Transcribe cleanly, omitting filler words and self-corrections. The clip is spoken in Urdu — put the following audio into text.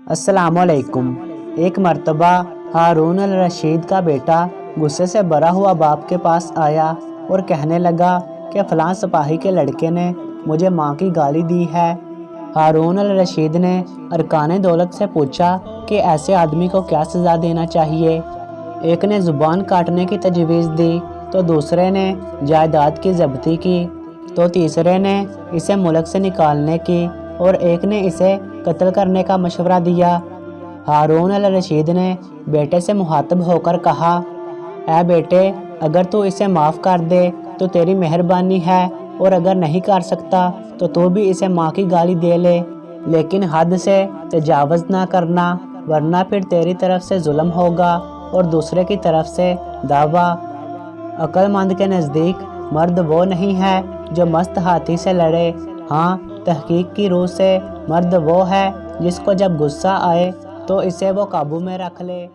السلام علیکم۔ ایک مرتبہ ہارون الرشید کا بیٹا غصے سے بھرا ہوا باپ کے پاس آیا اور کہنے لگا کہ فلاں سپاہی کے لڑکے نے مجھے ماں کی گالی دی ہے۔ ہارون الرشید نے ارکان دولت سے پوچھا کہ ایسے آدمی کو کیا سزا دینا چاہیے۔ ایک نے زبان کاٹنے کی تجویز دی تو دوسرے نے جائیداد کی ضبطی کی تو تیسرے نے اسے ملک سے نکالنے کی اور ایک نے اسے قتل کرنے کا مشورہ دیا۔ ہارون الرشید نے بیٹے سے مخاطب ہو کر کہا، اے بیٹے، اگر تو اسے معاف کر دے تو تیری مہربانی ہے، اور اگر نہیں کر سکتا تو بھی اسے ماں کی گالی دے لے، لیکن حد سے تجاوز نہ کرنا، ورنہ پھر تیری طرف سے ظلم ہوگا اور دوسرے کی طرف سے دعویٰ۔ عقل مند کے نزدیک مرد وہ نہیں ہے جو مست ہاتھی سے لڑے، ہاں تحقیق کی روح سے مرد وہ ہے جس کو جب غصہ آئے تو اسے وہ قابو میں رکھ لے۔